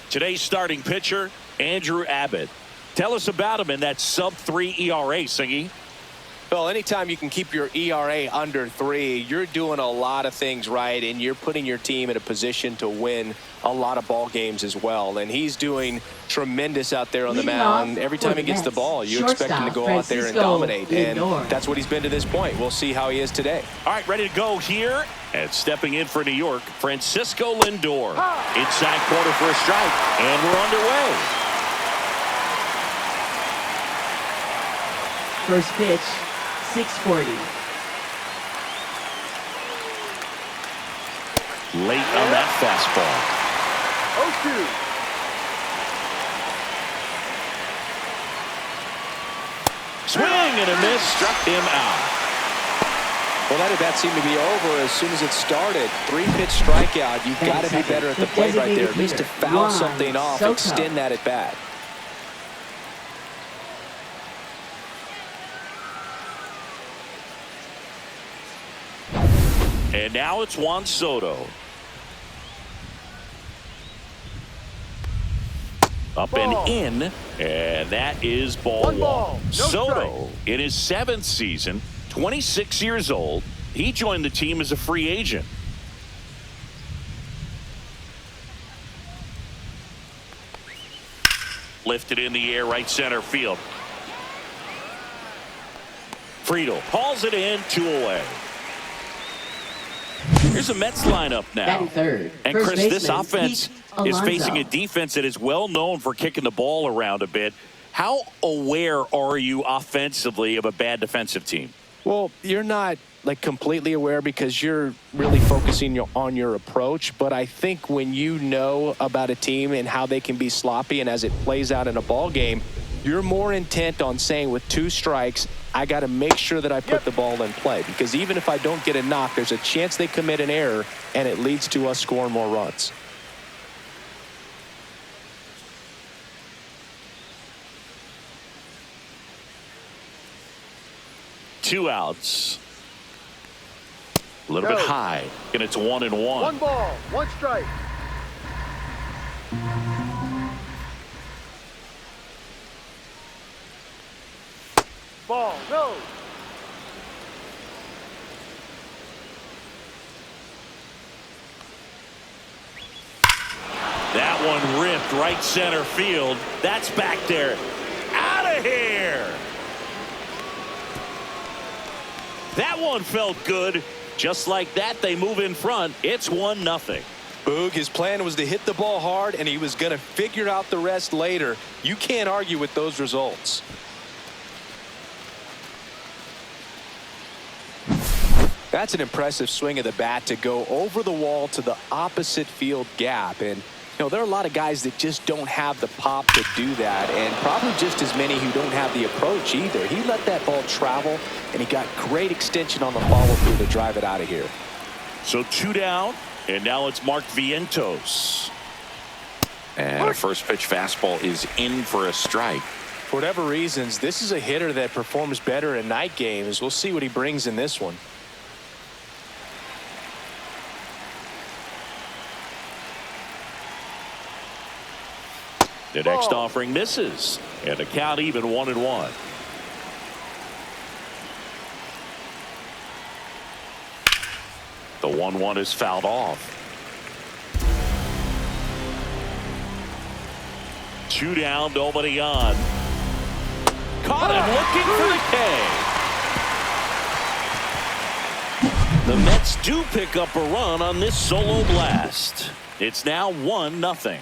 Today's starting pitcher, Andrew Abbott. Tell us about him in that sub-3 ERA, Singy. Well, anytime you can keep your ERA under 3, you're doing a lot of things right, and you're putting your team in a position to win a lot of ball games as well. And he's doing tremendous out there on the mound. Every time he gets the ball, you expect him to go out there and dominate. And that's what he's been to this point. We'll see how he is today. All right, ready to go here. And stepping in for New York, Francisco Lindor. Inside corner for a strike, and we're underway. First pitch, 640. Late on that fastball. 0-2. Swing and a miss, struck him out. Well, that at-bat seemed to be over as soon as it started. 3-pitch strikeout. You've got to be better at the plate right there, at least to foul something off, Soto. extend that at-bat. And now it's Juan Soto. Up and in, and that is ball one. Soto, in his 7th season, 26 years old. He joined the team as a free agent. Lifted in the air, right center field. Friedel hauls it in, 2 away. Here's a Mets lineup now. Third. And First Chris, this baseman, offense is facing a defense that is well known for kicking the ball around a bit. How aware are you offensively of a bad defensive team? Well, you're not like completely aware because you're really focusing on your approach. But I think when you know about a team and how they can be sloppy and as it plays out in a ball game, you're more intent on saying with 2 strikes, I got to make sure that I put the ball in play. Because even if I don't get a knock, there's a chance they commit an error and it leads to us scoring more runs. Two outs. A little bit high, and it's 1-1. 1 ball, 1 strike. Ball, no. That one ripped right center field. That's back there. Out of here. That one felt good. Just like that, they move in front. It's 1-0. Boog, his plan was to hit the ball hard, and he was going to figure out the rest later. You can't argue with those results. That's an impressive swing of the bat to go over the wall to the opposite field gap. And, you know, there are a lot of guys that just don't have the pop to do that, and probably just as many who don't have the approach either. He let that ball travel, and he got great extension on the follow-through to drive it out of here. So 2 down, and now it's Mark Vientos. And a first pitch fastball is in for a strike. For whatever reasons, this is a hitter that performs better in night games. We'll see what he brings in this one. The next offering misses, and the count even 1-1. The 1-1 is fouled off. 2 down, nobody on. Caught him looking for the K. The Mets do pick up a run on this solo blast. It's now 1-0.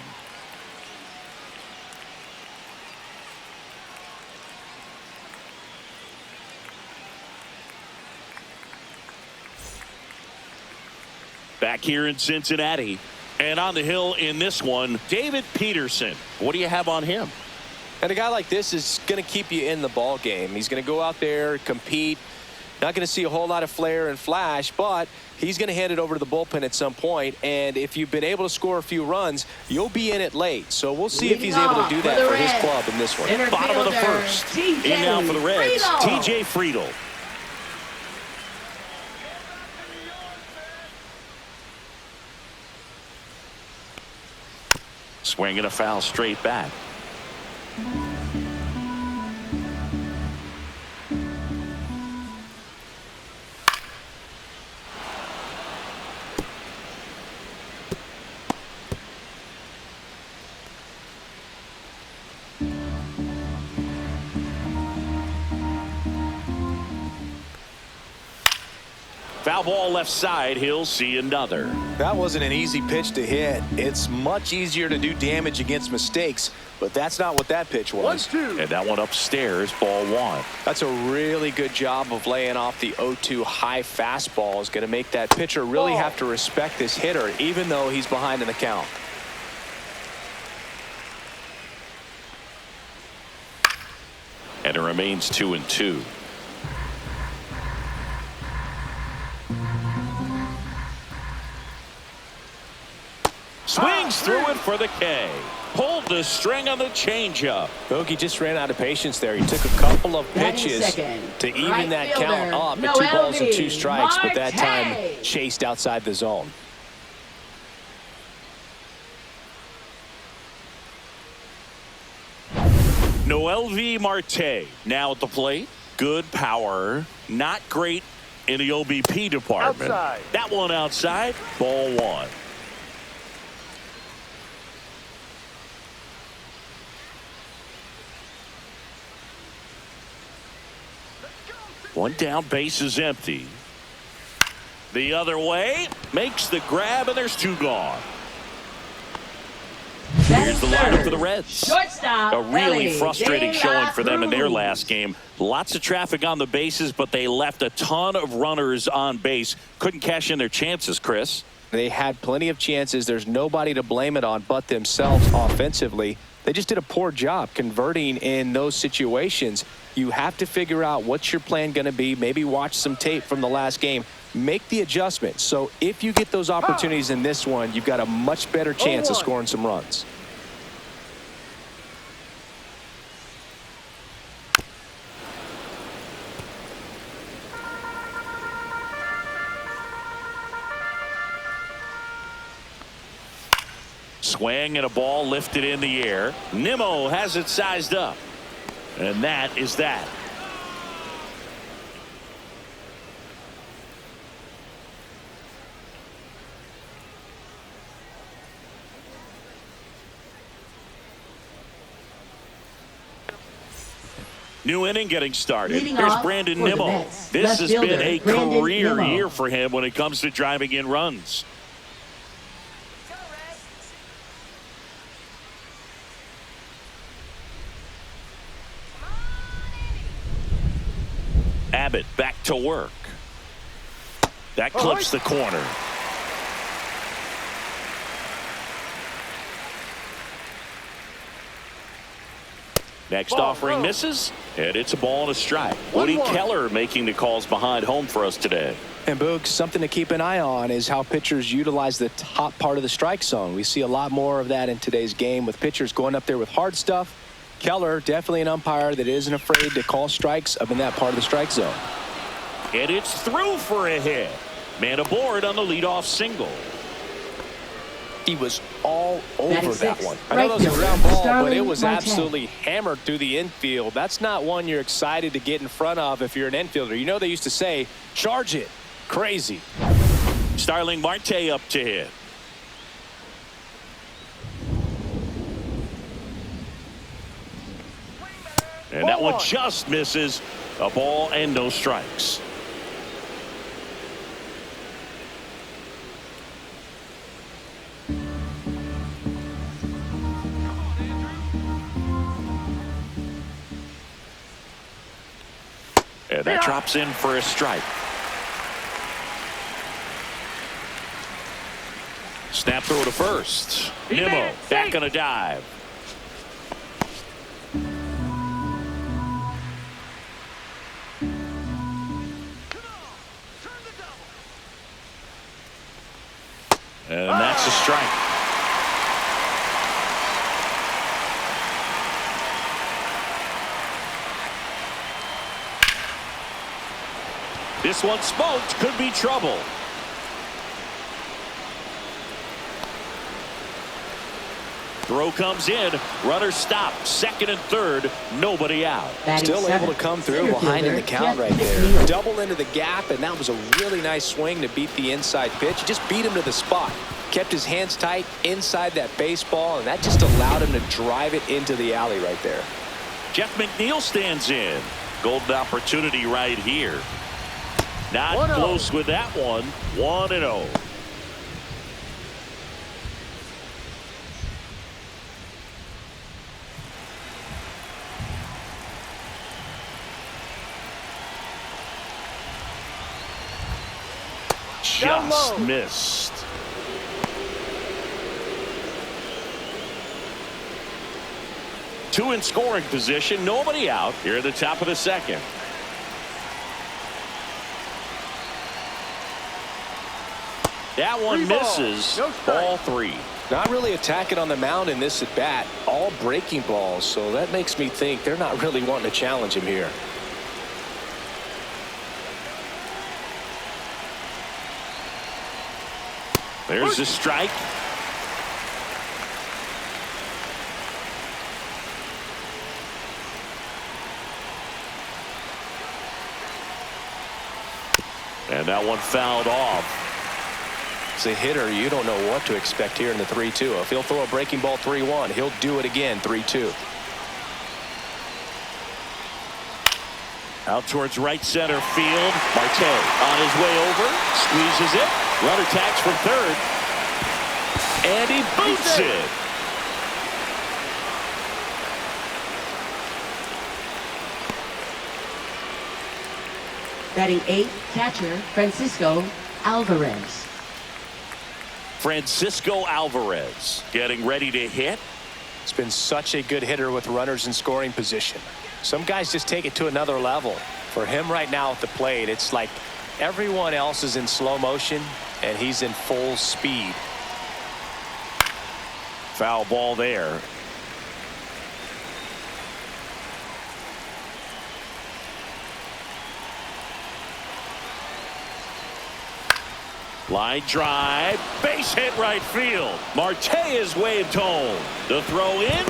Back here in Cincinnati, and on the hill in this one, David Peterson. What do you have on him? And a guy like this is going to keep you in the ball game. He's going to go out there, compete. Not going to see a whole lot of flair and flash, but he's going to hand it over to the bullpen at some point. And if you've been able to score a few runs, you'll be in it late. So we'll see if he's able to do that for his club in this one. Bottom of the first. In now for the Reds, TJ Friedel. Swing and a foul straight back. Foul ball left side. He'll see another. That wasn't an easy pitch to hit. It's much easier to do damage against mistakes, but that's not what that pitch was. 1-2. And that one upstairs, ball one. That's a really good job of laying off the 0-2 high fastball. Is going to make that pitcher really have to respect this hitter, even though he's behind in the count. And it remains 2-2. Swings through it for the K. Pulled the string on the changeup. Bogey just ran out of patience there. He took a couple of pitches to even that count up at 2 balls and 2 strikes, but that time chased outside the zone. Noelvi Marte now at the plate. Good power. Not great in the OBP department. Outside. That one outside. Ball one. One down, base is empty. The other way, makes the grab, and there's 2 gone. Here's the lineup for the Reds. Shortstop, A really Ellie frustrating De La showing for them in their Cruz. last game. Lots of traffic on the bases, but they left a ton of runners on base. Couldn't cash in their chances, Chris. They had plenty of chances. There's nobody to blame it on but themselves offensively. They just did a poor job converting in those situations. You have to figure out what's your plan going to be. Maybe watch some tape from the last game. Make the adjustment. So if you get those opportunities in this one, you've got a much better chance of scoring some runs. Swing and a ball lifted in the air. Nimmo has it sized up. And that is that. New inning getting started. Leading Here's off Brandon for the Nimmo. Mets, This left has been fielder, a Brandon career Nimmo. year for him when it comes to driving in runs. Abbott back to work. That clips the corner. Next offering misses, and it's a ball and a strike. Woody Keller making the calls behind home for us today. And Boog, something to keep an eye on is how pitchers utilize the top part of the strike zone. We see a lot more of that in today's game with pitchers going up there with hard stuff. Keller, definitely an umpire that isn't afraid to call strikes up in that part of the strike zone. And it's through for a hit. Man aboard on the leadoff single. He was all over that one. I Right know that was a fielder, ground ball, but Starling it was Marte. absolutely hammered through the infield. That's not one you're excited to get in front of if you're an infielder. You know they used to say, charge it. Crazy. Starling Marte up to hit. And that one just misses. A ball and no strikes. And that drops in for a strike. Snap throw to first. Nimmo back on a dive. And that's a strike. This one smoked, could be trouble. Throw comes in. Runner stopped. Second and third. Nobody out. Still able to come through behind in the count right there. Double into the gap, and that was a really nice swing to beat the inside pitch. He just beat him to the spot. Kept his hands tight inside that baseball, and that just allowed him to drive it into the alley right there. Jeff McNeil stands in. Golden opportunity right here. Not 1-0. close with that one. 1-0. Just missed. Two in scoring position. Nobody out here at the top of the second. That one misses. Ball 3. Not really attacking on the mound in this at bat. All breaking balls, so that makes me think they're not really wanting to challenge him here. There's a strike. And that one fouled off. As a hitter, you don't know what to expect here in the 3-2. If he'll throw a breaking ball 3-1, he'll do it again 3-2. Out towards right center field. Marte on his way over. Squeezes it. Runner tags from third. And he boots it. Batting 8th, catcher Francisco Alvarez. Francisco Alvarez getting ready to hit. It's been such a good hitter with runners in scoring position. Some guys just take it to another level. For him right now at the plate, it's like everyone else is in slow motion and he's in full speed. Foul ball there. Line drive, base hit right field. Marte is waved home. The throw in,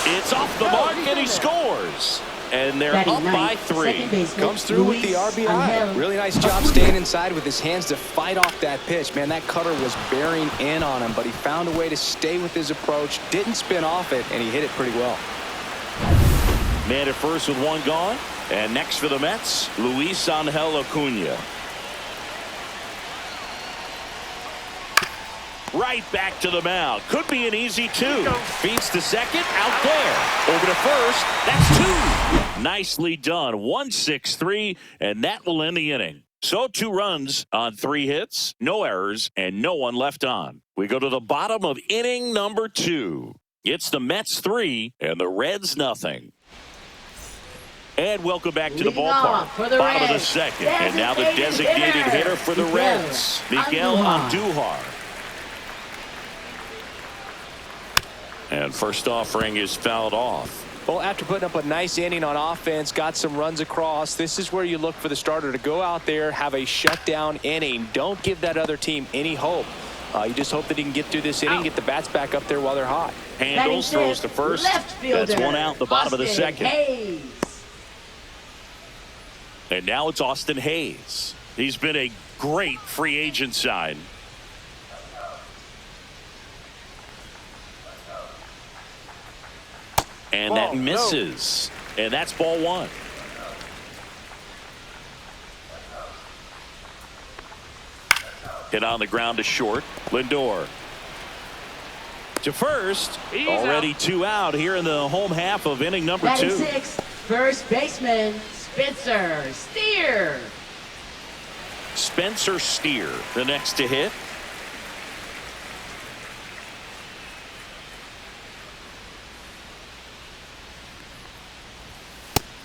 it's off the mark, and he scores. And they're up by 3. Comes through with the RBI. Really nice job staying inside with his hands to fight off that pitch. Man, that cutter was bearing in on him, but he found a way to stay with his approach, didn't spin off it, and he hit it pretty well. Man at first with 1 gone. And next for the Mets, Luis Angel Acuna. Right back to the mound. Could be an easy 2. Feeds to second. Out there. Over to first. That's 2. Nicely done. 1-6-3. And that will end the inning. So 2 runs on 3 hits. No errors. And no one left on. We go to the bottom of inning number 2. It's the Mets 3 and the Reds nothing. And welcome back to the ballpark. Bottom of the second. And now the designated hitter for the Reds, Miguel Andujar. And first offering is fouled off. Well, after putting up a nice inning on offense, got some runs across, this is where you look for the starter to go out there, have a shutdown inning. Don't give that other team any hope. You just hope that he can get through this inning, get the bats back up there while they're hot. Handles, throws to first. That's 1 out, the bottom of the second. Hayes. And now it's Austin Hayes. He's been a great free agent sign. And that misses. And that's ball 1. Hit on the ground to short. Lindor. To first. Already 2 out here in the home half of inning number 2. 96, first baseman Spencer Steer. Spencer Steer, the next to hit.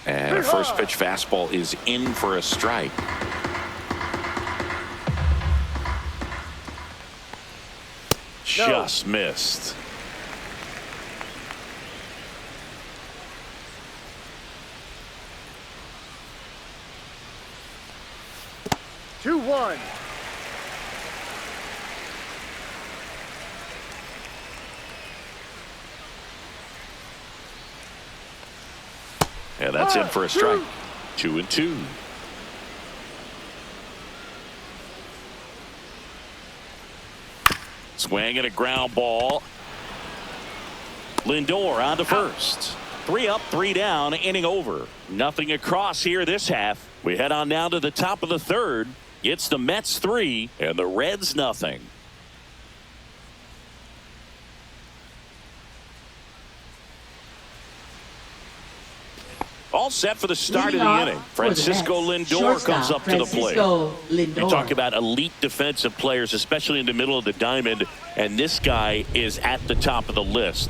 And a first pitch fastball is in for a strike. Just missed. Two, 1. And that's in for a strike. 2-2. Swing and a ground ball. Lindor on to first. 3 up, 3 down, inning over. Nothing across here this half. We head on down to the top of the third. It's the Mets 3 and the Reds nothing. All set for the start of the inning. Francisco Lindor comes up to the plate. You talk about elite defensive players, especially in the middle of the diamond, and this guy is at the top of the list.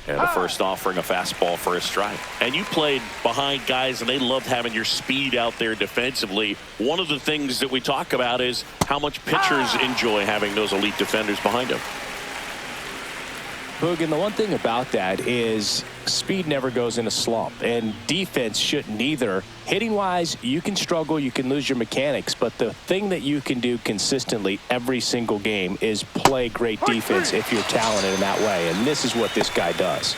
And the first offering a fastball for a strike. And you played behind guys, and they loved having your speed out there defensively. One of the things that we talk about is how much pitchers enjoy having those elite defenders behind them. Boog, and the one thing about that is speed never goes in a slump, and defense shouldn't either. Hitting wise, you can struggle, you can lose your mechanics, but the thing that you can do consistently every single game is play great defense if you're talented in that way, and this is what this guy does.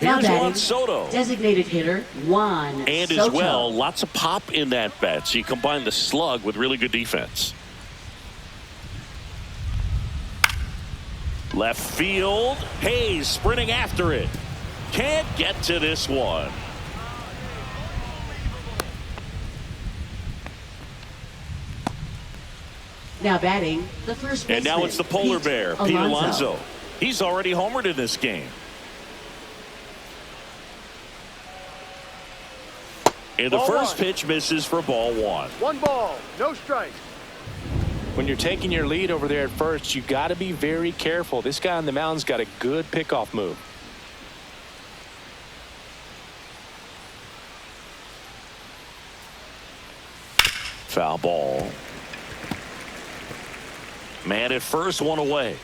Here's Juan Soto. Designated hitter Juan and Soto. as well, lots of pop in that bat, so you combine the slug with really good defense. Left field. Hayes sprinting after it. Can't get to this one. Now batting the first baseman. And now it's the polar bear, Pete Alonso. He's already homered in this game. And the first pitch misses for ball 1. 1 ball, no strike. When you're taking your lead over there at first, you got to be very careful. This guy on the mound's got a good pickoff move. Foul ball. Man at first, 1 away.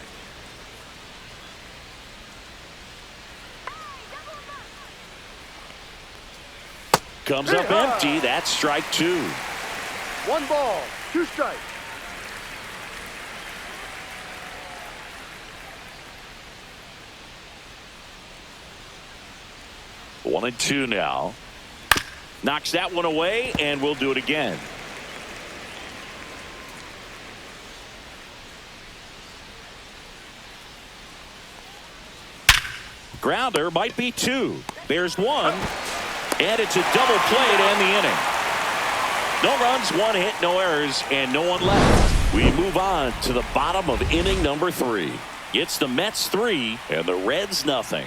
Comes up empty. That's strike 2. 1 ball, 2 strikes. One and 2 now. Knocks that one away, and we'll do it again. Grounder might be 2. There's 1. And it's a double play to end the inning. No runs, 1 hit, no errors, and no one left. We move on to the bottom of inning number 3. It's the Mets 3 and the Reds nothing.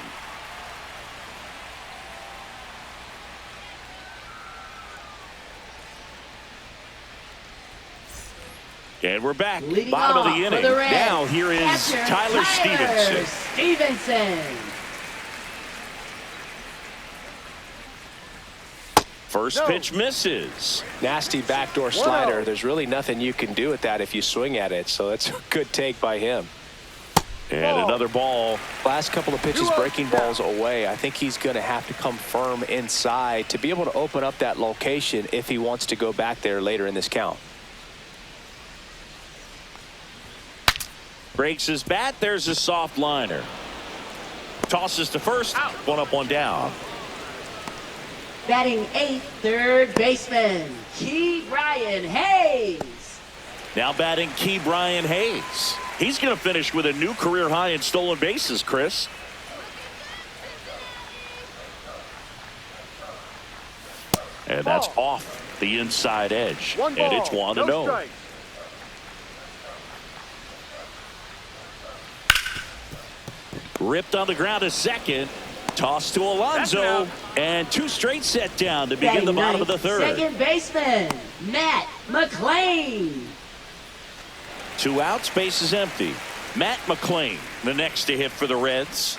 And we're back. Leading Bottom of the inning. the Reds, Now here is catcher, Tyler Stevenson. First pitch misses. Nasty backdoor slider. There's really nothing you can do with that if you swing at it, so that's a good take by him. And another ball. Last couple of pitches breaking balls away. I think he's going to have to come firm inside to be able to open up that location if he wants to go back there later in this count. Breaks his bat. There's a soft liner. Tosses to first. 1 up, 1 down. Batting 8th, third baseman, Ke'Bryan Hayes. Now batting Ke'Bryan Hayes. He's going to finish with a new career high in stolen bases, Chris. And that's off the inside edge. 1 ball, and it's 1-0. no strike. Ripped on the ground to second. Toss to Alonso. And 2 straight set down to begin the bottom of the third. Second baseman, Matt McLain. 2 outs, base is empty. Matt McLain, the next to hit for the Reds.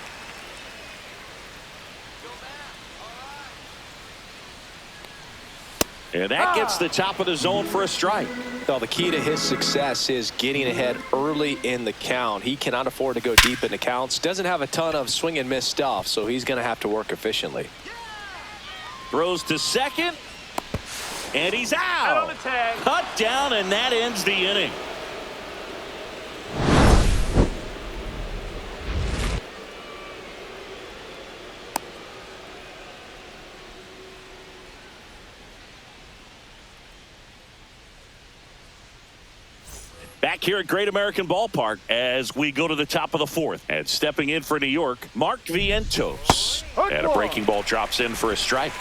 And that gets the top of the zone for a strike. Well, the key to his success is getting ahead early in the count. He cannot afford to go deep in the counts. Doesn't have a ton of swing and miss stuff, so he's going to have to work efficiently. Throws to second. And he's out. Cut down, and that ends the inning. Back here at Great American Ballpark as we go to the top of the fourth. And stepping in for New York, Mark Vientos. And a breaking ball drops in for a strike.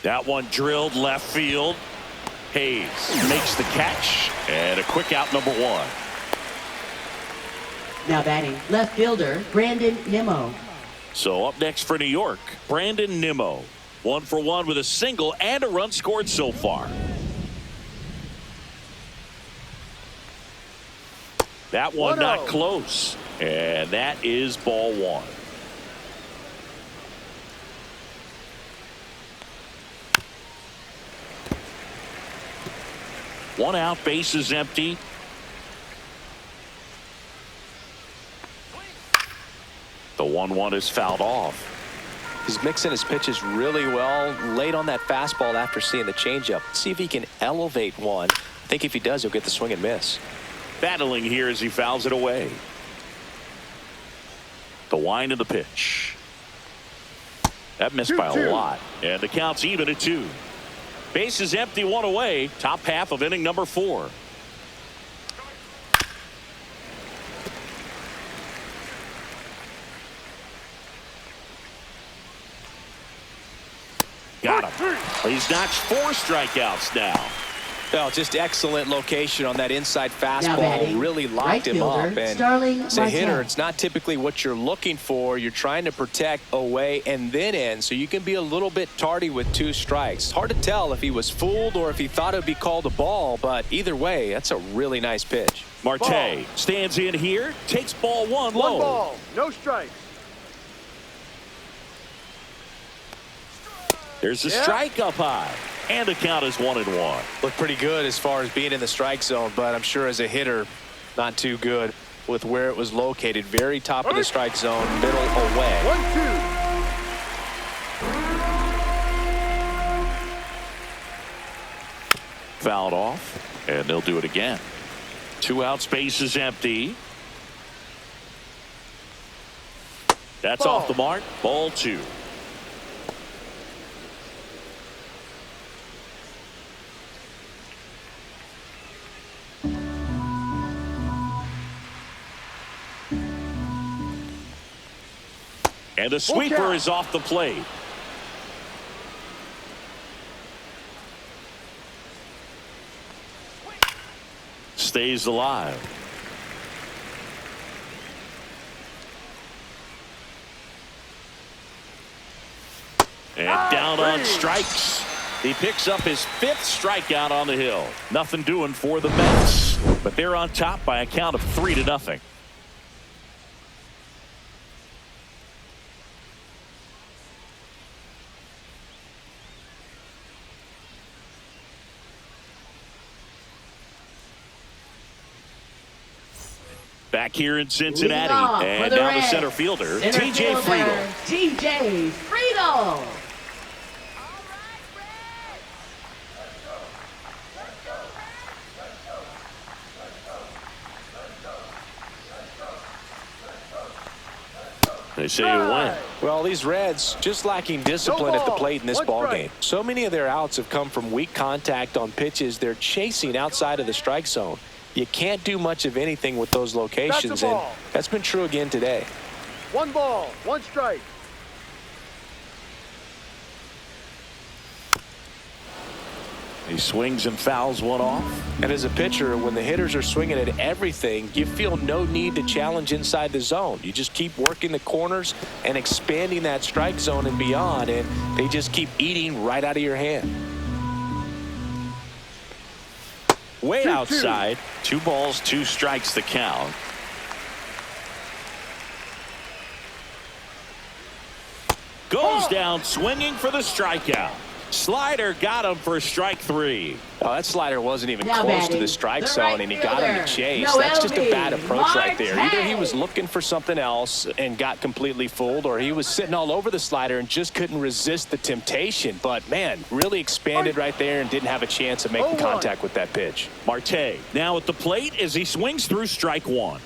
That one drilled left field. Hayes makes the catch, and a quick out, number one. Now batting, left fielder, Brandon Nimmo. So up next for New York, Brandon Nimmo. 1 for 1 with a single and a run scored so far. That one not close, and that is ball one. One out, base is empty. The 1-1 is fouled off. He's mixing his pitches really well. Late on that fastball after seeing the changeup. See if he can elevate one. I think if he does, he'll get the swing and miss. Battling here as he fouls it away. The wind of the pitch. That missed by a lot. And the count's even at 2. Base is empty, one away. Top half of inning number 4. Got him. He's notched 4 strikeouts now. Oh, just excellent location on that inside fastball. Really locked him up. And as a hitter, it's not typically what you're looking for. You're trying to protect away and then in, so you can be a little bit tardy with 2 strikes. Hard to tell if he was fooled or if he thought it would be called a ball, but either way, that's a really nice pitch. Marte stands in here, takes ball 1 low. 1 ball, no strikes. There's the strike up high. And the count is 1-1. Looked pretty good as far as being in the strike zone, but I'm sure as a hitter, not too good with where it was located. Very top of the strike zone, middle away. 1-2. Fouled off, and they'll do it again. 2 out, space is empty. That's off the mark. Ball 2. And the sweeper is off the plate. Stays alive. And down on strikes. He picks up his 5th strikeout on the hill. Nothing doing for the Mets, but they're on top by a count of 3-0. Back here in Cincinnati, and down the center fielder, TJ Friedel. TJ Friedel. They say you win. Well, these Reds just lacking discipline at the plate in this ball game. So many of their outs have come from weak contact on pitches they're chasing outside of the strike zone. You can't do much of anything with those locations, and that's been true again today. 1 ball, 1 strike. He swings and fouls one off. And as a pitcher, when the hitters are swinging at everything, you feel no need to challenge inside the zone. You just keep working the corners and expanding that strike zone and beyond, and they just keep eating right out of your hand. Way outside. 2 balls, 2 strikes the count. Goes down swinging for the strikeout. Slider got him for strike 3. Oh, that slider wasn't even Now close to batting, the strike the zone, right and he got him to fielder, chase. That's just a bad approach right there. Either he Marte. was looking for something else and got completely fooled, or he was sitting all over the slider and just couldn't resist the temptation. But, man, really expanded right there and didn't have a chance of making contact with that pitch. Marte now at the plate as he swings through strike 1.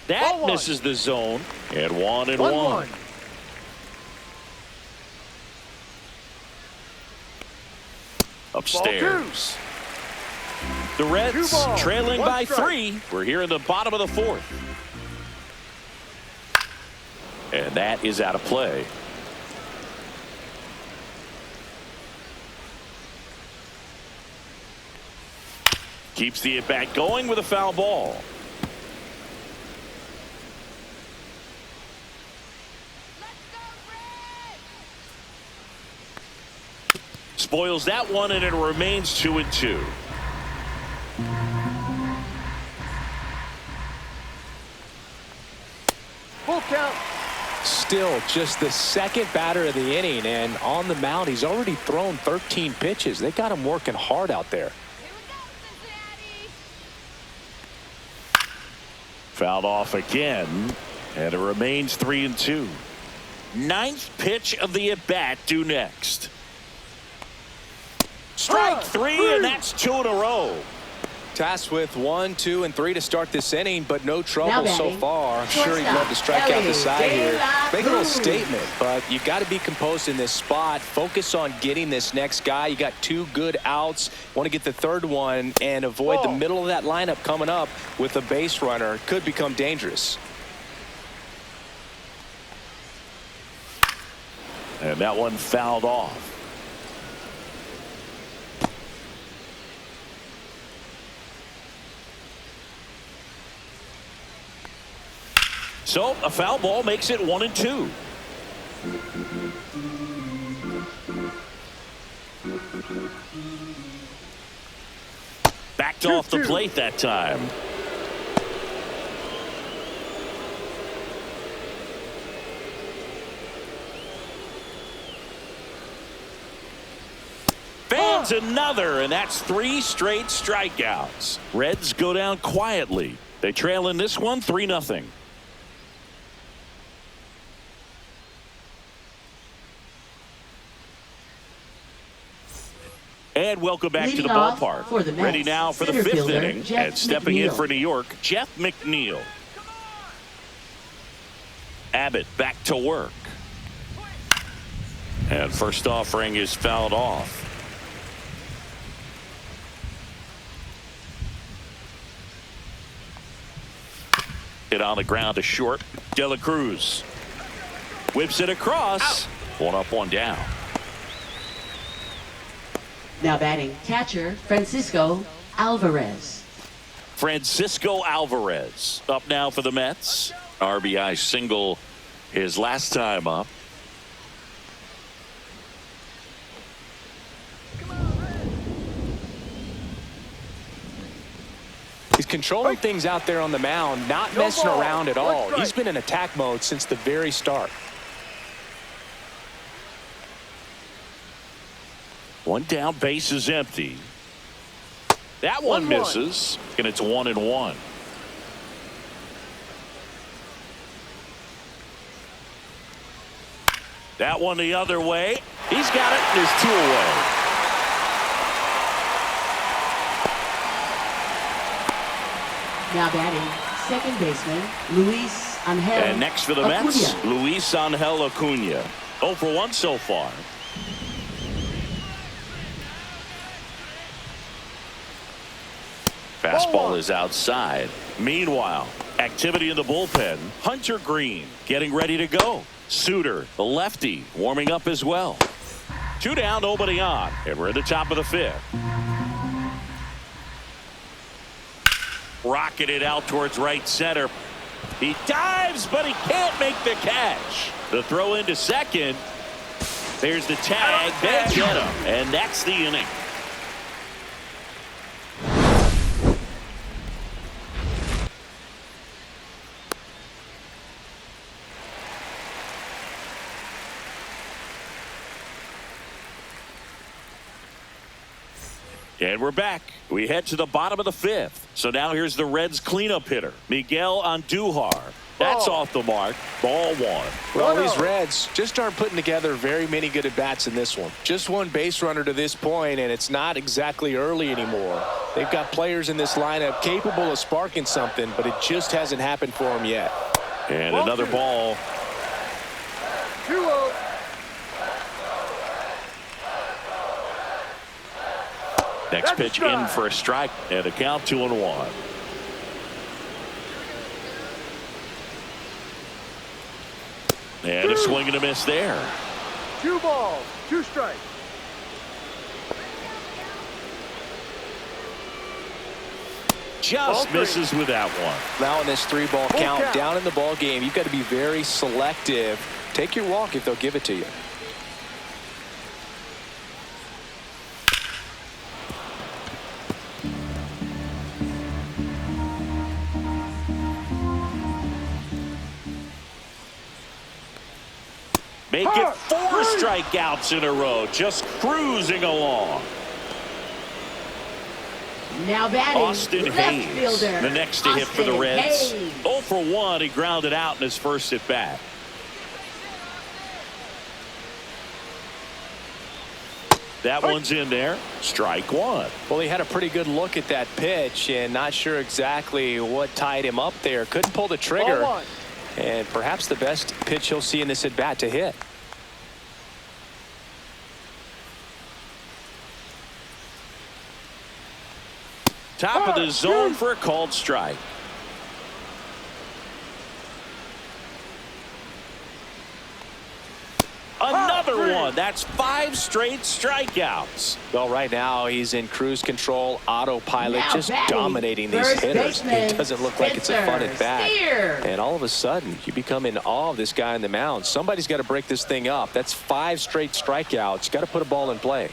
That Ball 1. misses the zone. And 1-1. Upstairs. The Reds 2 balls, trailing 1 by strike. 3. We're here in the bottom of the 4th. And that is out of play. Keeps the at-bat going with a foul ball. Spoils that one, and it remains 2-2. Full count. Still just the second batter of the inning, and on the mound, he's already thrown 13 pitches. They got him working hard out there. Fouled off again, and it remains 3-2. 9th pitch of the at-bat due next. Strike 3, and that's 2 in a row. Tasked with 1, 2, and 3 to start this inning, but no Now trouble so batting, far. I'm sure he'd love to strike out the side here. Make a little statement, but you got to be composed in this spot. Focus on getting this next guy. You got 2 good outs. Want to get the 3rd one and avoid the middle of that lineup coming up with a base runner. Could become dangerous. And that one fouled off. So a foul ball makes it 1-2. Backed off the plate that time. Fans another, and that's 3 straight strikeouts. Reds go down quietly. They trail in this one 3-0. And welcome back to the Leading off ballpark. for the Mets, Ready now for the center 5th fielder, inning. Jeff And stepping in McNeil. for New York, Jeff McNeil. Abbott back to work. And first offering is fouled off. Hit on the ground to short. De La Cruz whips it across. One up, one down. Now batting, catcher Francisco Alvarez. Francisco Alvarez up now for the Mets. RBI single his last time up. He's controlling things out there on the mound, not messing around at all. He's been in attack mode since the very start. One down, base is empty. That one misses, and it's 1-1. That one the other way. He's got it, and there's 2 away. Now batting, second baseman Luis Angel. And next for the Mets, Acuna. Luis Angel Acuna. 0 for 1 so far. Fastball is outside. Meanwhile, activity in the bullpen. Hunter Green getting ready to go. Suter, the lefty, warming up as well. 2 down, nobody on, and we're at the top of the 5th. Rocketed out towards right center. He dives, but he can't make the catch. The throw into second. There's the tag. They get him, and that's the inning. And we're back. We head to the bottom of the fifth. So now here's the Reds cleanup hitter, Miguel Andujar. That's off the mark. Ball one. Well, these Reds just aren't putting together very many good at-bats in this one. Just one base runner to this point, and it's not exactly early anymore. They've got players in this lineup capable of sparking something, but it just hasn't happened for them yet. And another ball. 2-0. Next pitch in for a strike, and a count 2-1. And a swing and a miss there. 2 balls, 2 strikes. Just misses with that one. Now in this 3-ball count, down in the ball game, you've got to be very selective. Take your walk if they'll give it to you. Make it 4 strikeouts in a row, just cruising along. Now batting, Austin left Hayes, fielder. the next to hit for the Reds. Hayes. 0 for 1, he grounded out in his first at bat. That one's in there. Strike one. Well, he had a pretty good look at that pitch and not sure exactly what tied him up there. Couldn't pull the trigger. And perhaps the best pitch he'll see in this at bat to hit. Top of the zone for a called strike. Another one. That's 5 straight strikeouts. Well, right now he's in cruise control, autopilot, Now just batting, dominating these first hitters. baseman, It doesn't look like it's a fun at bat. Steer. And all of a sudden, you become in awe of this guy on the mound. Somebody's got to break this thing up. That's 5 straight strikeouts. Got to put a ball in play.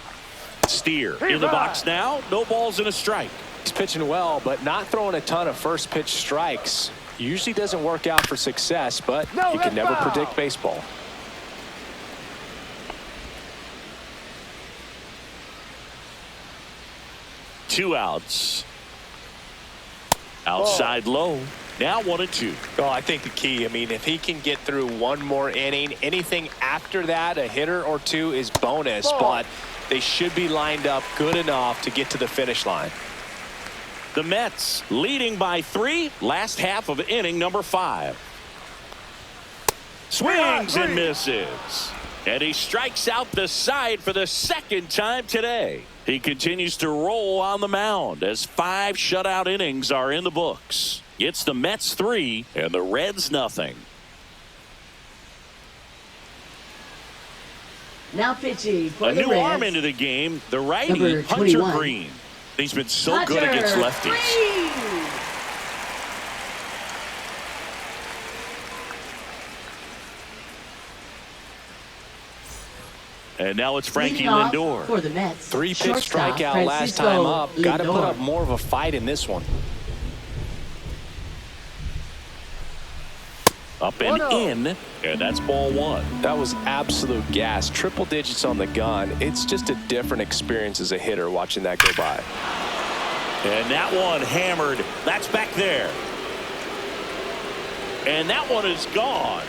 Steer in the box now. No balls and a strike. He's pitching well, but not throwing a ton of first pitch strikes. Usually doesn't work out for success, but you can never predict baseball. Two outs. Outside low. Now 1-2. Well, I think the key, I mean, if he can get through one more inning, anything after that, a hitter or two is bonus, but they should be lined up good enough to get to the finish line. The Mets leading by 3. Last half of inning number 5. Swings and misses. And he strikes out the side for the second time today. He continues to roll on the mound as 5 shutout innings are in the books. It's the Mets 3 and the Reds nothing. Now pitching for A the new Reds. arm into the game, the righty Number Hunter 21. Green. He's been so Hunter good against lefties. Green. And now it's Frankie Leading off Lindor. for the Mets. 3-pitch Shortstop, strikeout last Francisco time up. Got to put Lindor. up more of a fight in this one. Up and in, and that's ball 1. That was absolute gas. Triple digits on the gun. It's just a different experience as a hitter watching that go by. And that one hammered. That's back there. And that one is gone.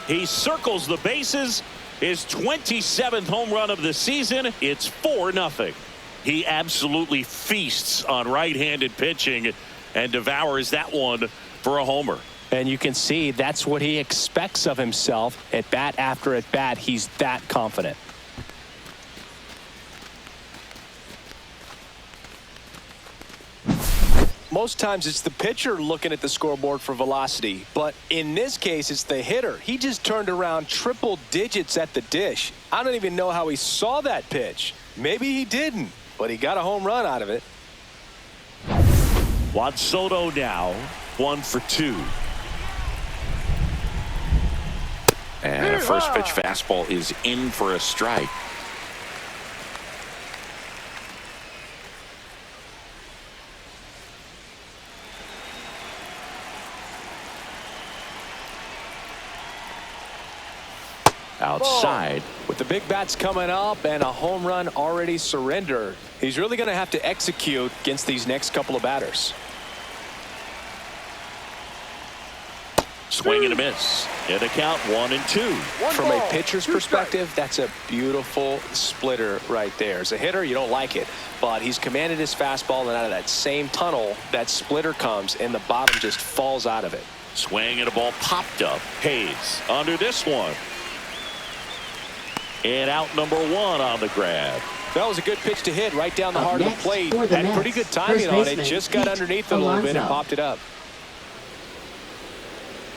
He circles the bases. His 27th home run of the season. It's 4-0. He absolutely feasts on right-handed pitching and devours that one for a homer. And you can see that's what he expects of himself at bat after at bat. He's that confident. Most times it's the pitcher looking at the scoreboard for velocity, but in this case it's the hitter. He just turned around triple digits at the dish. I don't even know how he saw that pitch. Maybe he didn't, but he got a home run out of it. Juan Soto now 1 for 2. And a first pitch fastball is in for a strike. Outside With the big bats coming up and a home run already surrendered, he's really going to have to execute against these next couple of batters. Swing and a miss. And a count 1-2. From a pitcher's perspective, that's a beautiful splitter right there. As a hitter, you don't like it, but he's commanded his fastball, and out of that same tunnel, that splitter comes, and the bottom just falls out of it. Swing and a ball popped up. Hayes under this one. And out number 1 on the grab. That was a good pitch to hit right down the heart of the plate. For the Had pretty Mets, good timing on it. baseman, Just got Pete underneath it a little bit and Alonso. popped it up.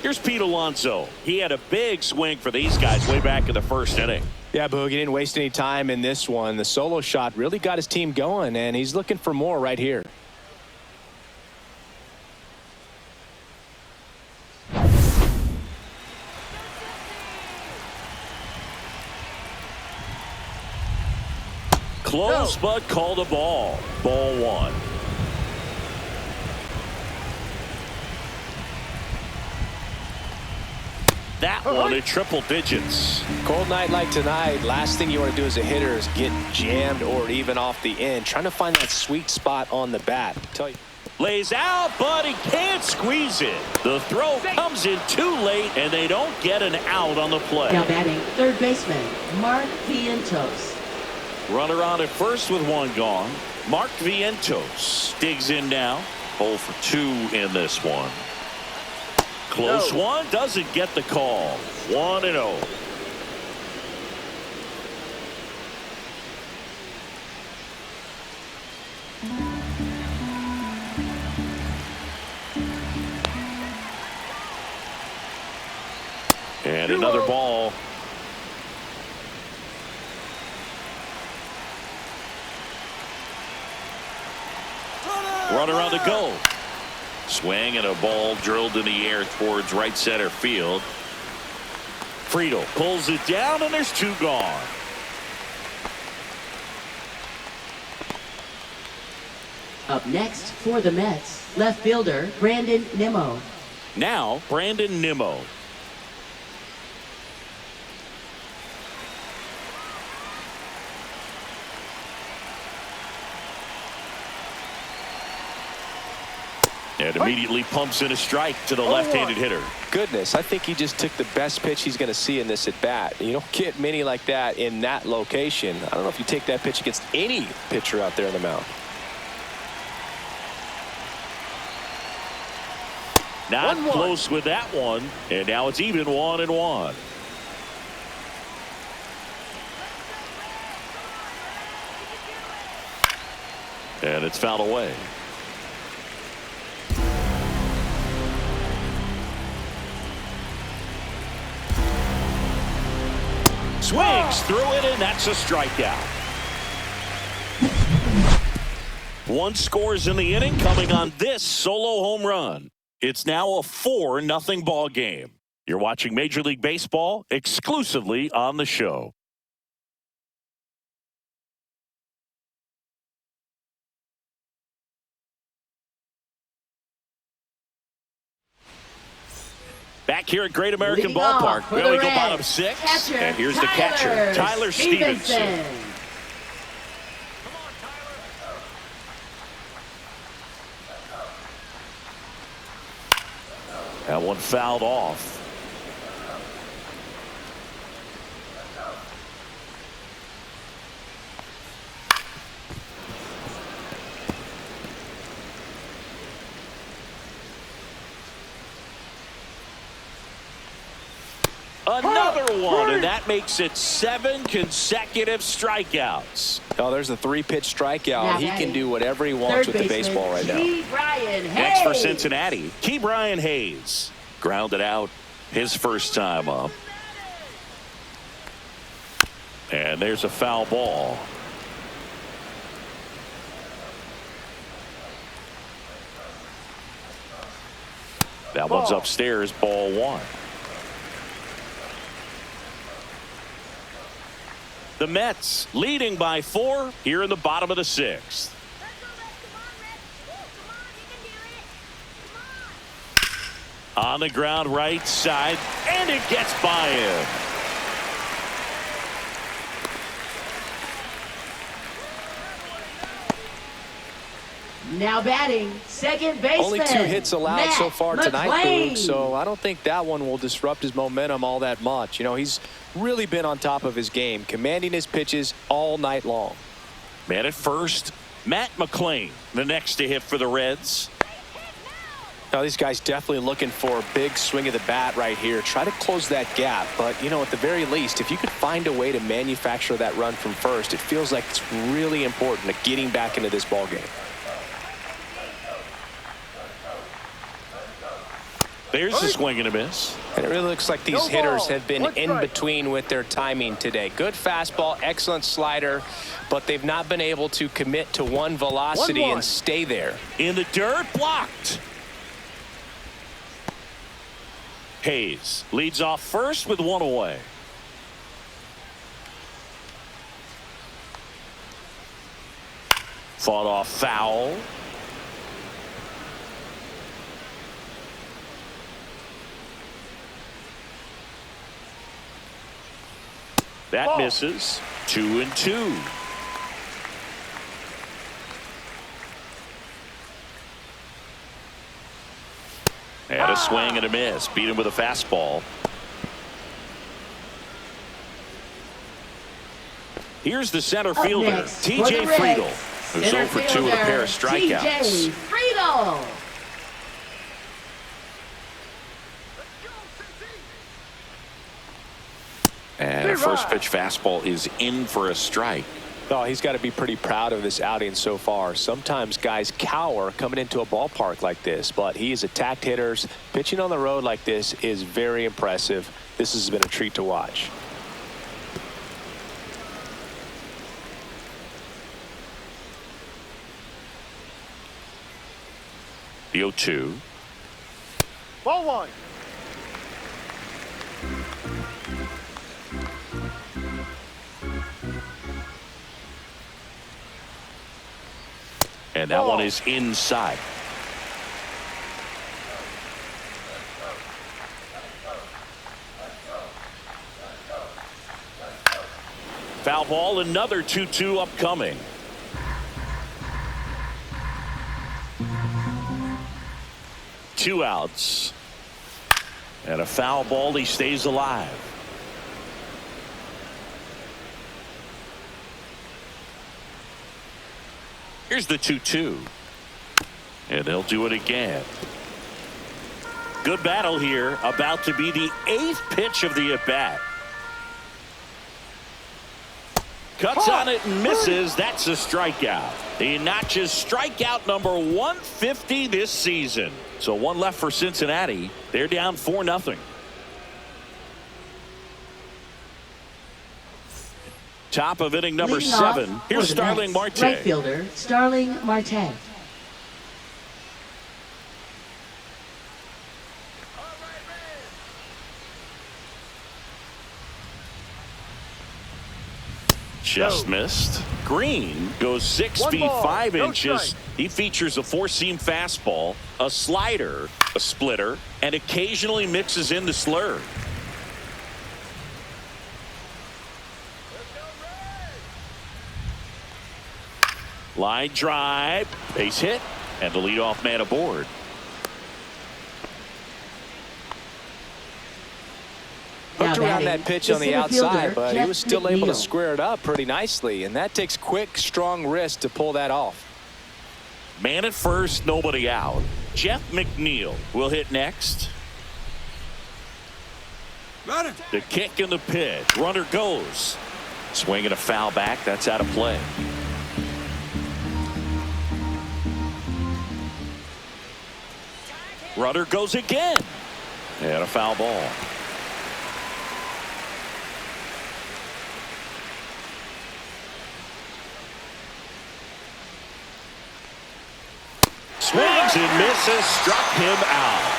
Here's Pete Alonso. He had a big swing for these guys way back in the first inning. Yeah, Boog, he didn't waste any time in this one. The solo shot really got his team going, and he's looking for more right here. Close, but called a ball. Ball 1. That one at triple digits. Cold night like tonight, last thing you want to do as a hitter is get jammed or even off the end. Trying to find that sweet spot on the bat. Tell you. Lays out, but he can't squeeze it. The throw comes in too late, and they don't get an out on the play. Now batting, third baseman, Mark Vientos. Runner on at first with 1 gone. Mark Vientos digs in now. 0 for 2 in this one. Close one, doesn't get the call. 1-0. And another ball. Runner on the go. Swing and a ball drilled in the air towards right center field. Friedel pulls it down, and there's 2 gone. Up next for the Mets, left fielder Brandon Nimmo. Now Brandon Nimmo. And immediately pumps in a strike to the left-handed hitter. Goodness, I think he just took the best pitch he's going to see in this at-bat. You don't get many like that in that location. I don't know if you take that pitch against any pitcher out there on the mound. Not close with that one, and now it's even 1-1. And it's fouled away. Swings through it, and that's a strikeout. 1 scores in the inning, coming on this solo home run. It's now a 4-0 ball game. You're watching Major League Baseball exclusively on the show. Back here at Great American Leading off Ballpark, for where the we go Reds, bottom 6. catcher, And here's the catcher, Tyler Stevenson. That one fouled off. Another one, and that makes it 7 consecutive strikeouts. Oh, there's a 3-pitch strikeout. Now He can batting, do whatever he wants with the baseball right now. Next for Cincinnati, Brian Hayes. Grounded out his first time up. And there's a foul ball. That one's upstairs, ball 1. The Mets leading by 4 here in the bottom of the 6th. On the ground right side, and it gets by him. Now batting, second baseman. Only 2 hits allowed Matt so far tonight, McClain. Boog, so I don't think that one will disrupt his momentum all that much. You know, he's really been on top of his game, commanding his pitches all night long. Man at first, Matt McClain, the next to hit for the Reds. Now, these guys definitely looking for a big swing of the bat right here. Try to close that gap, but, you know, at the very least, if you could find a way to manufacture that run from first, it feels like it's really important to getting back into this ball game. There's the swing and a miss. And it really looks like these hitters have been in between with their timing today. Good fastball, excellent slider, but they've not been able to commit to one velocity and stay there. In the dirt, blocked. Hayes leads off first with 1 away. Fought off foul. That misses. 2-2. And a swing and a miss. Beat him with a fastball. Here's the center fielder, TJ Friedel, who's 0 for 2 with a pair of strikeouts. TJ Friedel. And a first pitch fastball is in for a strike. Oh, he's got to be pretty proud of this outing so far. Sometimes guys cower coming into a ballpark like this, but he has attacked hitters. Pitching on the road like this is very impressive. This has been a treat to watch. The 0-2. Ball 1. And that one is inside. Foul ball, another 2-2 upcoming. Two outs. And a foul ball, he stays alive. Here's the 2-2. And they'll do it again. Good battle here. About to be the 8th pitch of the at-bat. Cuts on it and misses. That's a strikeout. He notches strikeout number 150 this season. So one left for Cincinnati. They're down 4-0. Top of inning number 7. Here's Starling Marte. Right fielder Starling Marte. Just missed. Green goes 6 feet 5 inches. He features a 4-seam fastball, a slider, a splitter, and occasionally mixes in the slurve. Line drive, base hit, and the leadoff man aboard. Hooked around that pitch on the outside, but he was still able to square it up pretty nicely, and that takes quick, strong wrist to pull that off. Man at first, nobody out. Jeff McNeil will hit next. The kick and the pitch. Runner goes. Swing and a foul back. That's out of play. Runner goes again. And a foul ball. Swings and misses. Struck him out.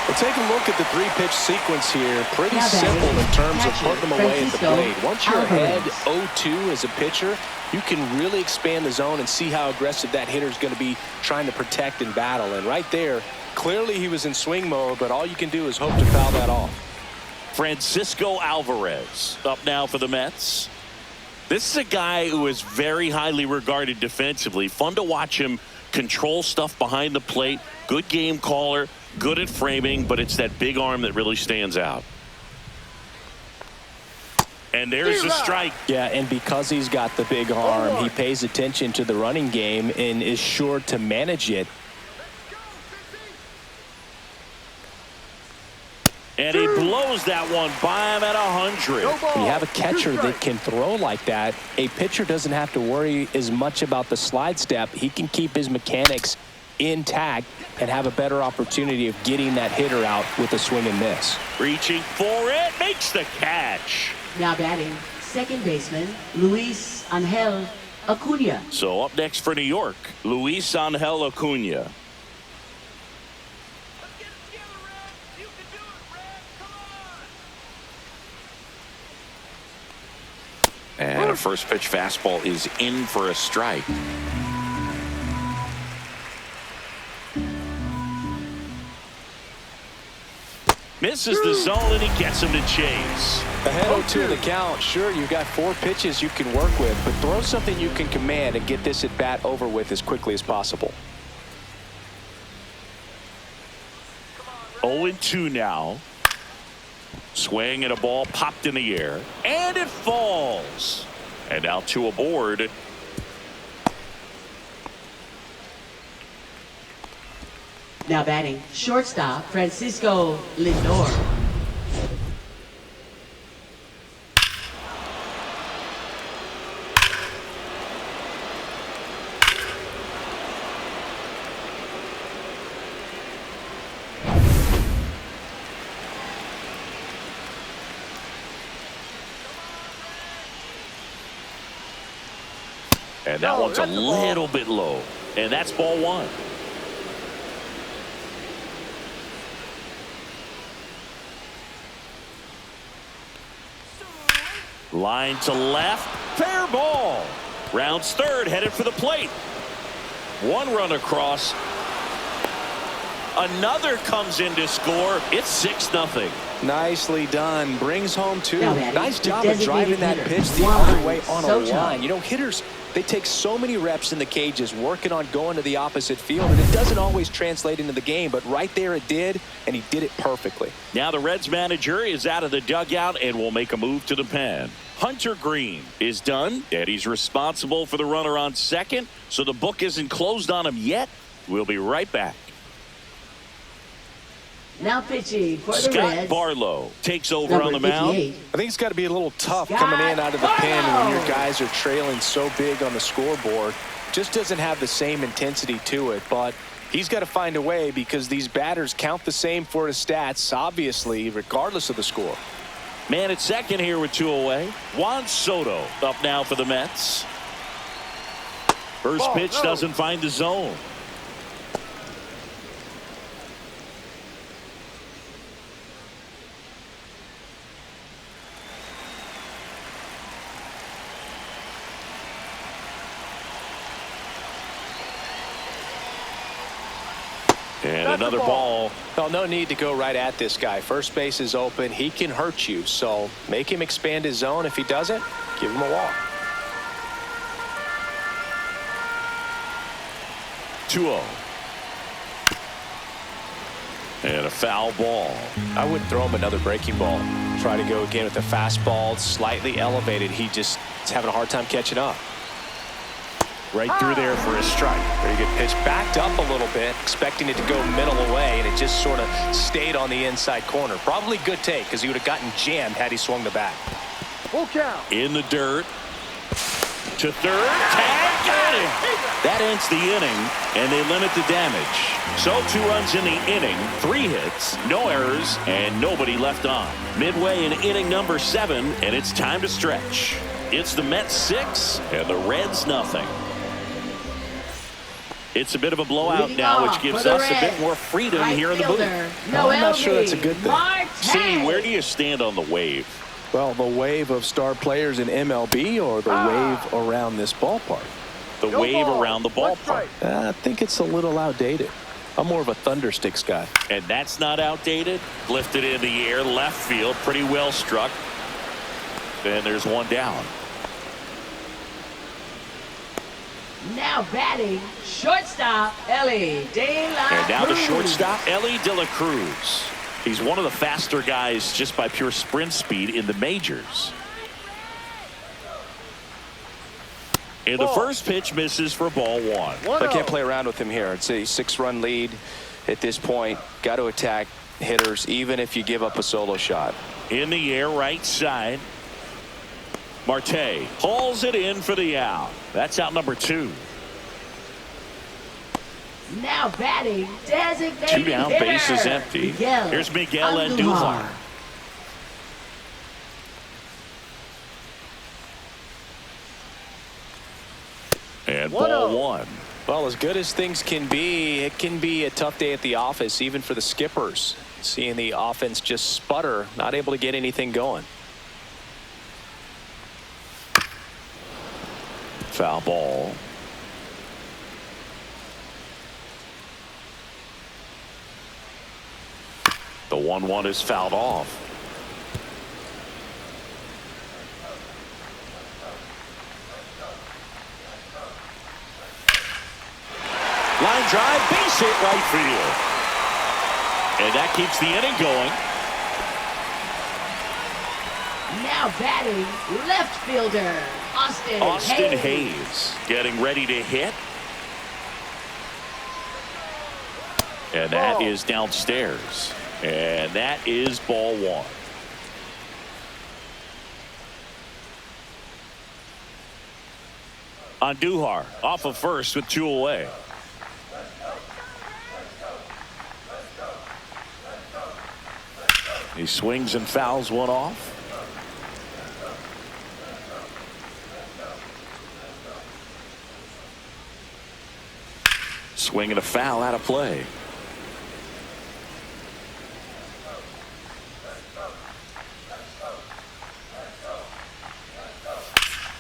Well, take a look at the 3-pitch sequence here. Pretty simple in terms of putting them away at the plate. Once you're ahead 0-2 as a pitcher, you can really expand the zone and see how aggressive that hitter is going to be trying to protect and battle. And right there, clearly he was in swing mode, but all you can do is hope to foul that off. Francisco Alvarez up now for the Mets. This is a guy who is very highly regarded defensively. Fun to watch him control stuff behind the plate. Good game caller, good at framing, but it's that big arm that really stands out. And there's a strike. Yeah, and because he's got the big arm, he pays attention to the running game and is sure to manage it. And he blows that one by him at 100. When you have a catcher that can throw like that, a pitcher doesn't have to worry as much about the slide step. He can keep his mechanics intact and have a better opportunity of getting that hitter out with a swing and miss. Reaching for it, makes the catch. Now batting, second baseman, Luis Angel Acuna. So up next for New York, Luis Angel Acuna. And a first pitch fastball is in for a strike. Misses the zone and he gets him to chase. Ahead 0-2 in the count. Sure, you've got 4 pitches you can work with, but throw something you can command and get this at bat over with as quickly as possible. 0-2 now. Swing and a ball popped in the air, and it falls. And now 2 aboard. Now batting, shortstop, Francisco Lindor. And that one's a little bit low. And that's ball 1. Line to left. Fair ball. Rounds third, headed for the plate. 1 run across. Another comes in to score. It's 6-0. Nicely done. Brings home 2. Now, Daddy, Nice the job of driving that designated pitch hitter, the other way on a Soto. line. You know, hitters, they take so many reps in the cages working on going to the opposite field, and it doesn't always translate into the game, but right there it did, and he did it perfectly. Now the Reds manager is out of the dugout and will make a move to the pen. Hunter Green is done, and he's responsible for the runner on second, so the book isn't closed on him yet. We'll be right back. Now pitching for the Scott Reds, Barlow takes over on the mound. 58. I think it's got to be a little tough coming in out of the pen when your guys are trailing so big on the scoreboard. Just doesn't have the same intensity to it, but he's got to find a way because these batters count the same for his stats, obviously, regardless of the score. Man at second here with 2 away. Juan Soto up now for the Mets. First pitch doesn't find the zone. And another ball. Well, no need to go right at this guy. First base is open. He can hurt you, so make him expand his zone. If he doesn't, give him a walk. 2-0. And a foul ball. I wouldn't throw him another breaking ball. Try to go again with the fastball, slightly elevated. He just is having a hard time catching up. Right through there for a strike. Very good pitch. Backed up a little bit, expecting it to go middle away, and it just sort of stayed on the inside corner. Probably good take because he would have gotten jammed had he swung the bat. Full count. In the dirt. To third. Tag. Got him. That ends the inning, and they limit the damage. So 2 runs in the inning, 3 hits, no errors, and nobody left on. Midway in inning number 7, and it's time to stretch. It's the Mets 6 and the Reds nothing. It's a bit of a blowout Leading now, which off gives for the us a bit Reds, more freedom right here in the fielder, booth. I'm not sure that's a good thing. See, where do you stand on the wave? Well, the wave of star players in MLB or the wave around this ballpark? The wave around the ballpark. I think it's a little outdated. I'm more of a thundersticks guy. And that's not outdated. Lifted in the air, left field, pretty well struck. And there's one down. Now batting, shortstop, Ellie De La Cruz. And now the shortstop, Ellie De La Cruz. He's one of the faster guys just by pure sprint speed in the majors. And the first pitch misses for ball one. I can't play around with him here. It's a 6-run lead at this point. Got to attack hitters even if you give up a solo shot. In the air, right side. Marte hauls it in for the out. That's out number 2. Now batting, designated 2 down, hitter, base is empty. Here's Miguel Andujar. And ball 1. Well, as good as things can be, it can be a tough day at the office, even for the skippers. Seeing the offense just sputter, not able to get anything going. Foul ball. The 1-1 is fouled off. Line drive, base hit right field. And that keeps the inning going. Now batting, left fielder, Austin Hayes getting ready to hit. And that is downstairs. And that is ball 1. Andujar off of first with 2 away. He swings and fouls one off. Swing and a foul out of play.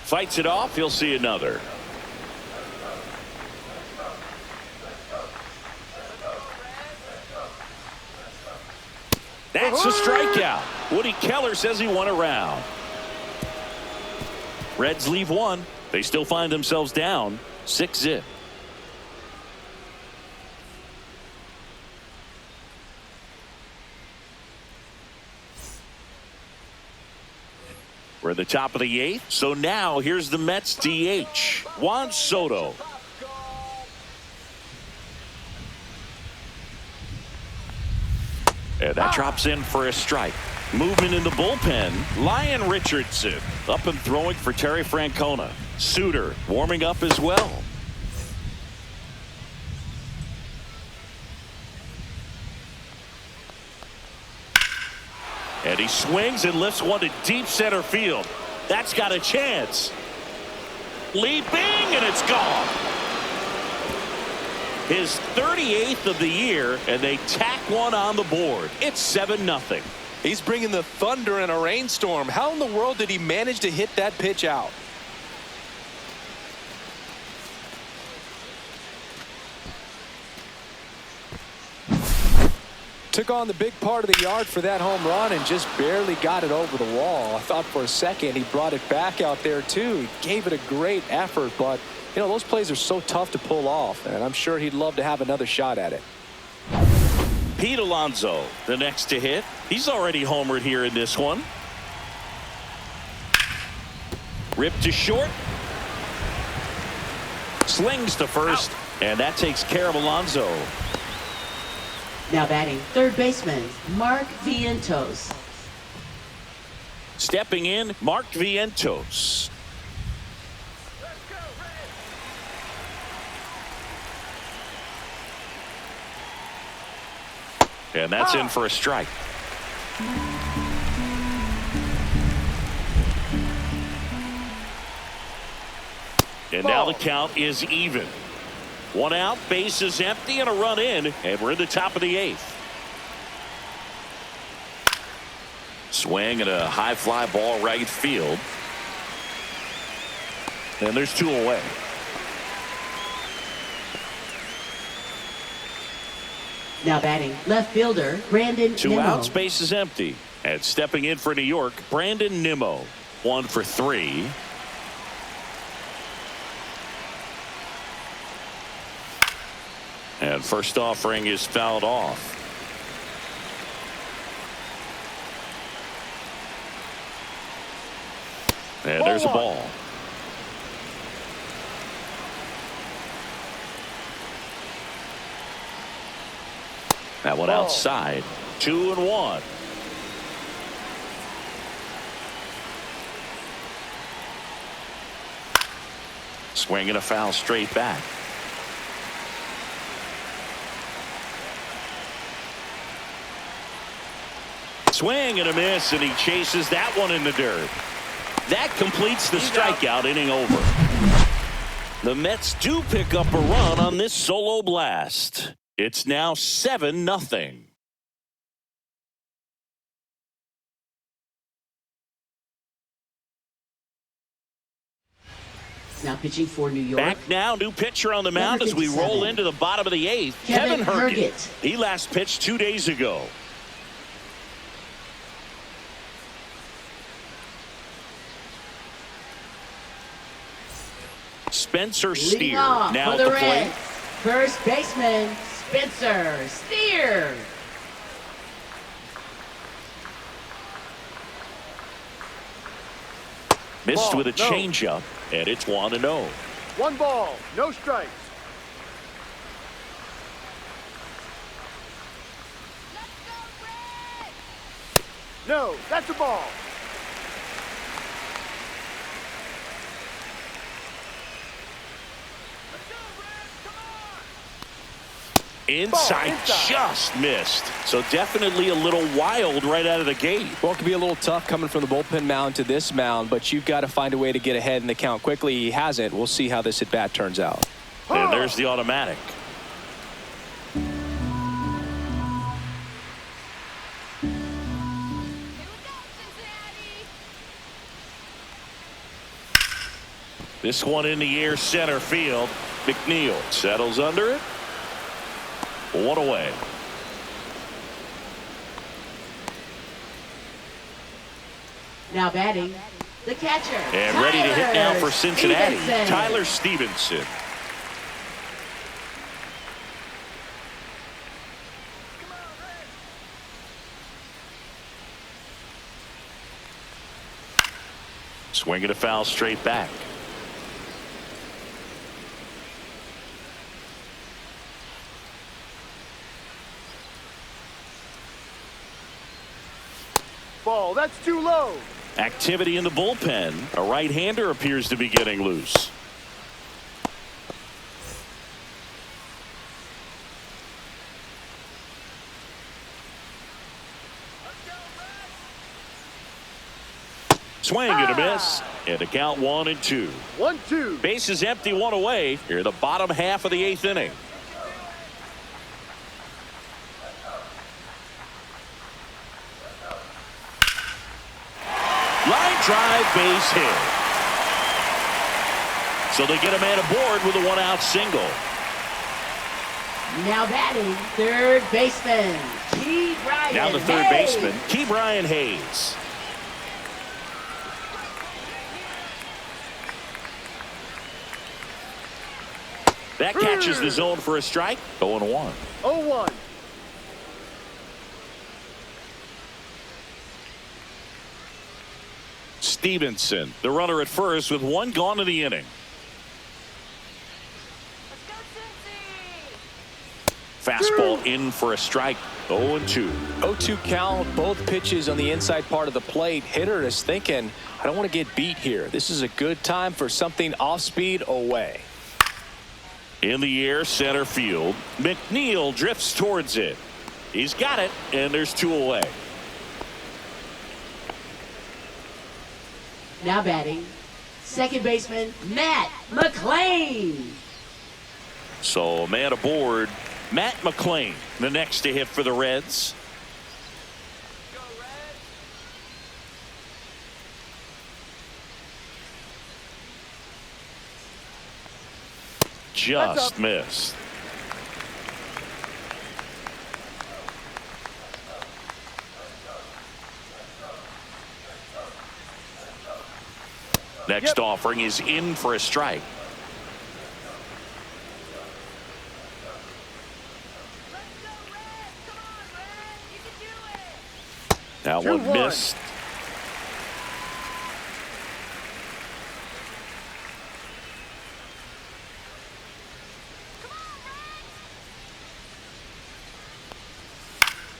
Fights it off. He'll see another. That's a strikeout. Woody Keller says he won a round. Reds leave 1. They still find themselves down 6-0. We're at the top of the 8th. So now here's the Mets DH, Juan Soto. And that drops in for a strike. Movement in the bullpen. Lyon Richardson up and throwing for Terry Francona. Suter warming up as well. And he swings and lifts one to deep center field. That's got a chance. Leaping, and it's gone. His 38th of the year, and they tack one on the board. It's 7-0. He's bringing the thunder in a rainstorm. How in the world did he manage to hit that pitch out? Took on the big part of the yard for that home run and just barely got it over the wall. I thought for a second he brought it back out there too. He gave it a great effort, but you know, those plays are so tough to pull off, and I'm sure he'd love to have another shot at it. Pete Alonso, the next to hit. He's already homered here in this one. Ripped to short. Slings to first, and that takes care of Alonso. Now batting, third baseman, Mark Vientos. Stepping in, Mark Vientos. And that's in for a strike. And now the count is even. 1 out, base is empty, and a run in, and we're in the top of the 8th. Swing and a high fly ball right field. And there's 2 away. Now batting, left fielder, Brandon 2 Nimmo. outs, base is empty. And stepping in for New York, Brandon Nimmo. 1 for 3. And first offering is fouled off. And there's a ball. That one outside. 2-1. Swing and a foul straight back. Swing and a miss, and he chases that one in the dirt. That completes the strikeout inning over. The Mets do pick up a run on this solo blast. It's now 7-0. Now pitching for New York. Back now, new pitcher on the mound as we roll into the bottom of the 8th. Kevin Herget. He last pitched 2 days ago. Spencer Steer now at the plate. First baseman Spencer Steer. Missed with a changeup, and it's 1-0. 1 ball, no strikes. No, that's a ball. Inside, just missed. So definitely a little wild right out of the gate. Well, it could be a little tough coming from the bullpen mound to this mound, but you've got to find a way to get ahead in the count quickly. He hasn't. We'll see how this at-bat turns out. And there's the automatic. This one in the air, center field. McNeil settles under it. 1 away. Now batting, the catcher. And ready to hit now for Cincinnati, Stevenson. Tyler Stevenson. Swinging a foul straight back. Ball, that's too low. Activity in the bullpen. A right-hander appears to be getting loose. Swing and a miss. And a count 1-2. 1-2. Bases empty, 1 away. Here in the bottom half of the 8th inning. Line drive, base hit. So they get a man aboard with a 1-out single. Now batting, third baseman Key Brian. Now the third baseman, Key Brian Hayes. That catches the zone for a strike. 0-1. 0-1. Stevenson, the runner at first with 1 gone in the inning. Fastball in for a strike. 0-2. 0-2 count, both pitches on the inside part of the plate. Hitter is thinking, I don't want to get beat here. This is a good time for something off speed away. In the air, center field. McNeil drifts towards it. He's got it, and there's 2 away. Now batting, second baseman Matt McLean. So a man aboard, Matt McLean, the next to hit for the Reds. Just missed. Next offering is in for a strike. That one 2-1. missed.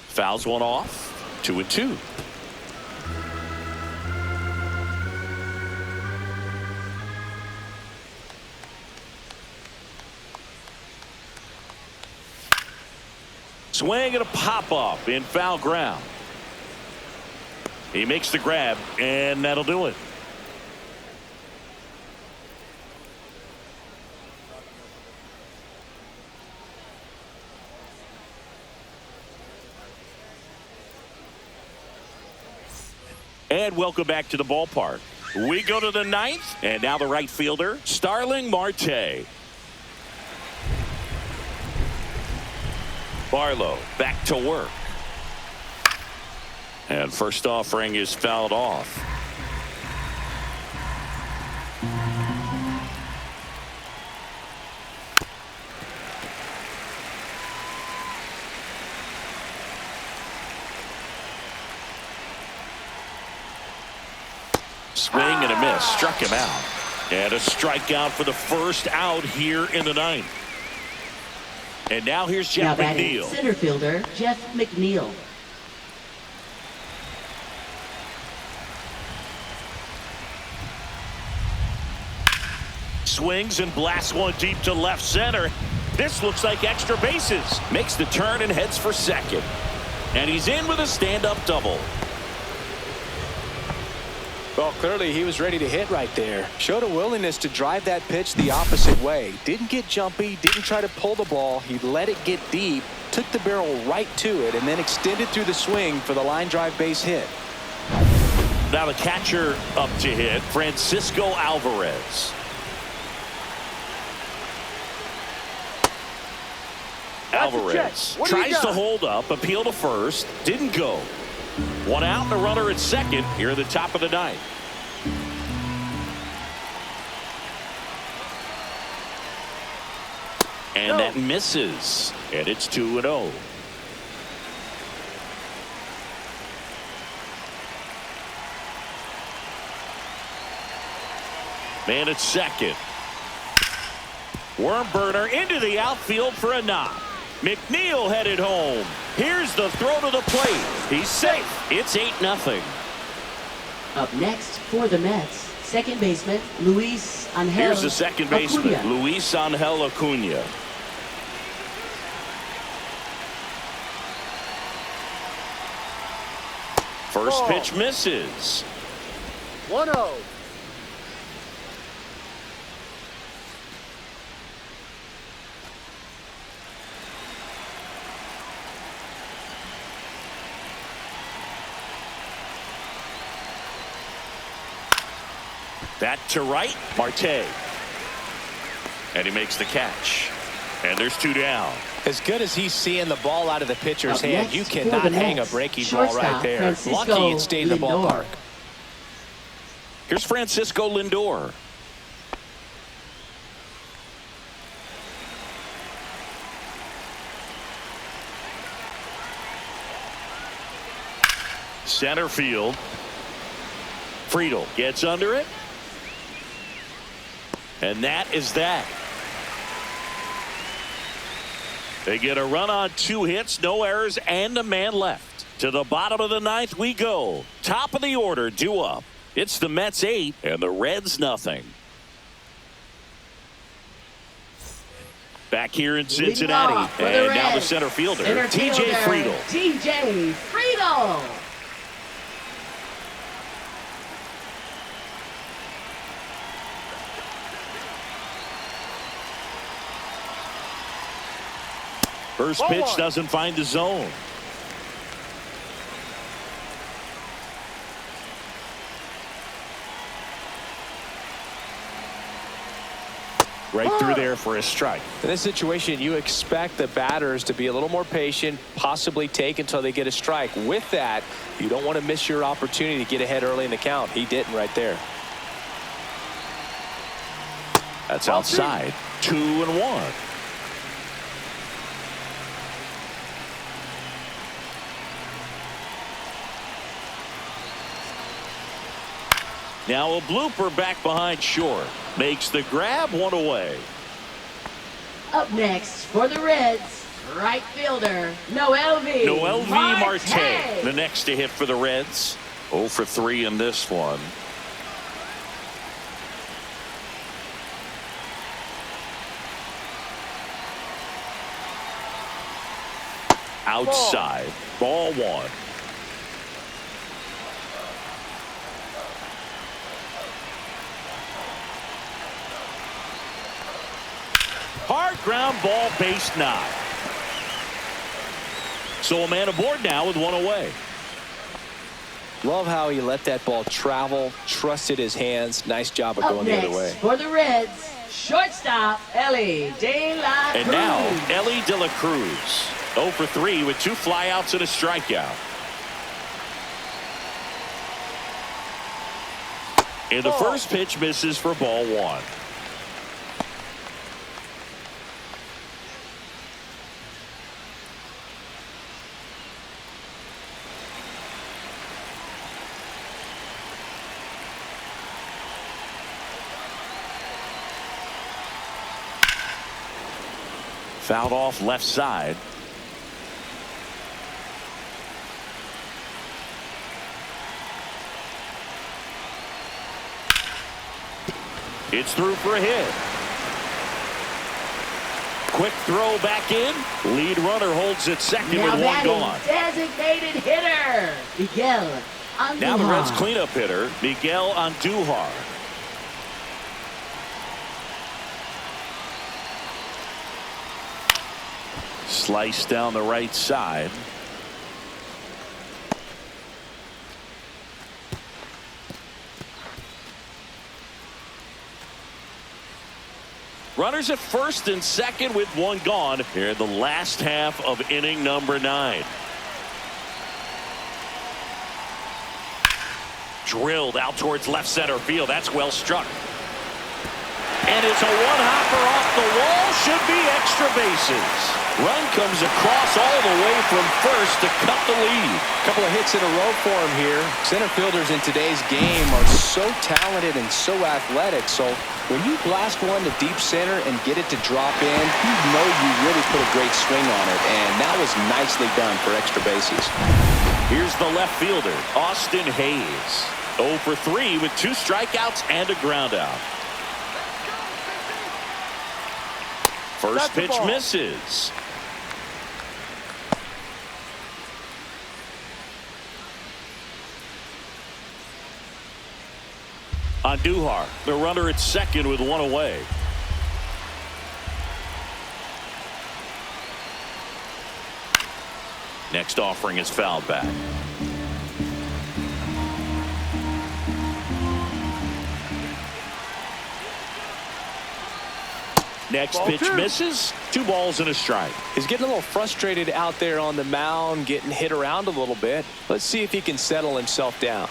Fouls one off. 2-2. Swing and a pop-up in foul ground. He makes the grab, and that'll do it. And welcome back to the ballpark. We go to the ninth, and now the right fielder, Starling Marte. Barlow back to work. And first offering is fouled off. Swing and a miss. Struck him out. And a strikeout for the first out here in the ninth. And now here's Jeff McNeil. Center fielder Jeff McNeil. Swings and blasts one deep to left center. This looks like extra bases. Makes the turn and heads for second. And he's in with a stand-up double. Well, clearly he was ready to hit right there. Showed a willingness to drive that pitch the opposite way. Didn't get jumpy, didn't try to pull the ball. He let it get deep, took the barrel right to it, and then extended through the swing for the line drive base hit. Now the catcher up to hit, Francisco Alvarez. Alvarez tries to hold up, appeal to first, didn't go. One out and a runner at second here at the top of the ninth. And that misses. And it's 2-0. Man at second. Worm burner into the outfield for a knock. McNeil headed home. Here's the throw to the plate. He's safe. It's 8-0. Up next for the Mets, second baseman Luis Angel. Here's the second baseman, Acuna. Luis Angel Acuna. First pitch misses. 1-0. That to right, Marte. And he makes the catch. And there's 2 down. As good as he's seeing the ball out of the pitcher's Up hand, next you for cannot the hang a Mets, breaking ball right shortstop there. Francisco Lucky it stayed in the Lindor. ballpark. Here's Francisco Lindor. Center field. Friedel gets under it. And that is that. They get a run on 2 hits, no errors, and a man left. To the bottom of the ninth we go. Top of the order, due up. It's the Mets 8 and the Reds nothing. Back here in Cincinnati. And now the center fielder, TJ Friedel. TJ Friedel. First pitch doesn't find the zone. Right through there for a strike. In this situation, you expect the batters to be a little more patient, possibly take until they get a strike. With that, you don't want to miss your opportunity to get ahead early in the count. He didn't right there. That's outside. 2-1. Now a blooper back behind short. Makes the grab, one away. Up next for the Reds, right fielder, Noel Marte, the next to hit for the Reds. 0 for 3 in this one. Outside, ball 1. Hard ground ball, base knock. So a man aboard now with one away. Love how he let that ball travel, trusted his hands. Nice job of Up going the other way. next for the Reds, shortstop, Ellie De La Cruz. And now, Ellie De La Cruz. 0 for 3 with 2 flyouts and a strikeout. And the first pitch misses for ball 1. Fouled off left side. It's through for a hit. Quick throw back in. Lead runner holds it second Now with one gone. Designated hitter, Miguel Andujar. Now the Reds cleanup hitter, Miguel Andujar. Slice down the right side. Runners at first and second with one gone here in the last half of inning number 9. Drilled out towards left center field. That's well struck. And it's a one-hopper off the wall. Should be extra bases. Run comes across all the way from first to cut the lead. A couple of hits in a row for him here. Center fielders in today's game are so talented and so athletic. So when you blast one to deep center and get it to drop in, you know you really put a great swing on it. And that was nicely done for extra bases. Here's the left fielder, Austin Hayes. 0 for 3 with 2 strikeouts and a ground out. First pitch misses. Andujar, the runner at second with one away. Next offering is fouled back. Next pitch misses. 2 balls and a strike. He's getting a little frustrated out there on the mound, getting hit around a little bit. Let's see if he can settle himself down.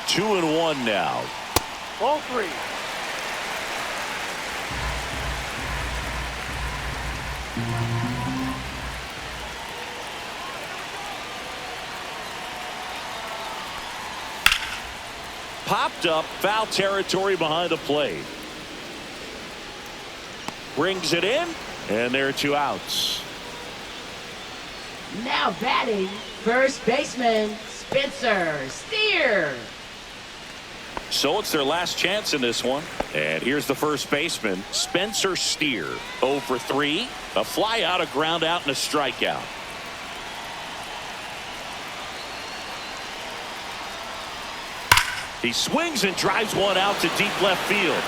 Two and one now. Ball 3. Popped up, foul territory behind the plate. Brings it in, and there are 2 outs. Now batting, first baseman, Spencer Steer. So it's their last chance in this one. And here's the first baseman, Spencer Steer. 0 for 3, a fly out, a ground out, and a strikeout. He swings and drives one out to deep left field.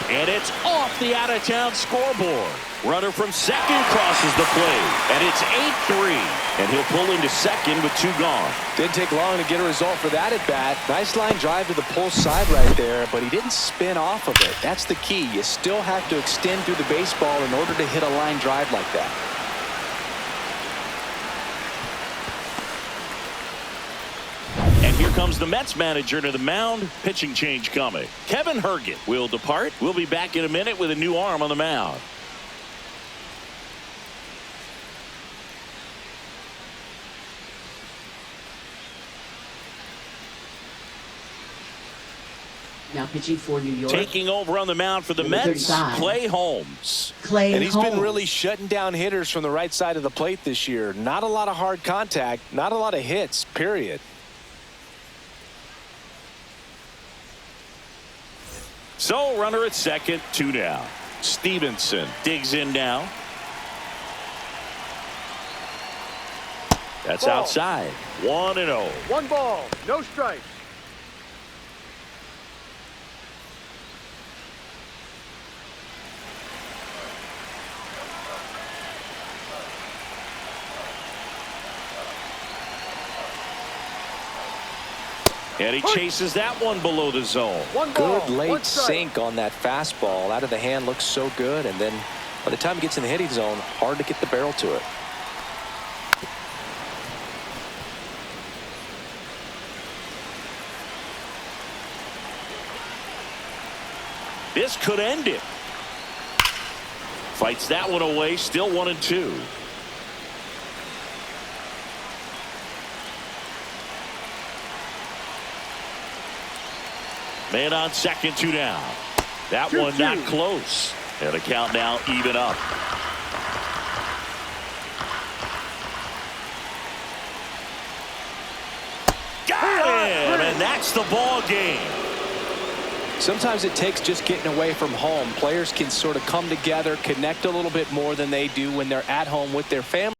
And it's off the out-of-town scoreboard. Runner from second crosses the plate. And it's 8-3. And he'll pull into second with 2 gone. Didn't take long to get a result for that at bat. Nice line drive to the pull side right there, but he didn't spin off of it. That's the key. You still have to extend through the baseball in order to hit a line drive like that. And here comes the Mets manager to the mound. Pitching change coming. Kevin Herget will depart. We'll be back in a minute with a new arm on the mound. Now pitching for New York. Taking over on the mound for the Number Mets, 35. Clay Holmes. Clay And he's Holmes. been really shutting down hitters from the right side of the plate this year. Not a lot of hard contact, not a lot of hits, period. So runner at second, 2 down. Stevenson digs in now. That's Ball. outside. 1-0. 1 ball, no strikes. And he chases that one below the zone. 1 ball, Good late 1 strike. sink on that fastball. Out of the hand looks so good. And then by the time it gets in the hitting zone, hard to get the barrel to it. This could end it. Fights that one away. Still 1-2. Man on second, 2 down. That 2-2. one not close. And the count now even up. Got him, and that's the ball game. Sometimes it takes just getting away from home. Players can sort of come together, connect a little bit more than they do when they're at home with their family.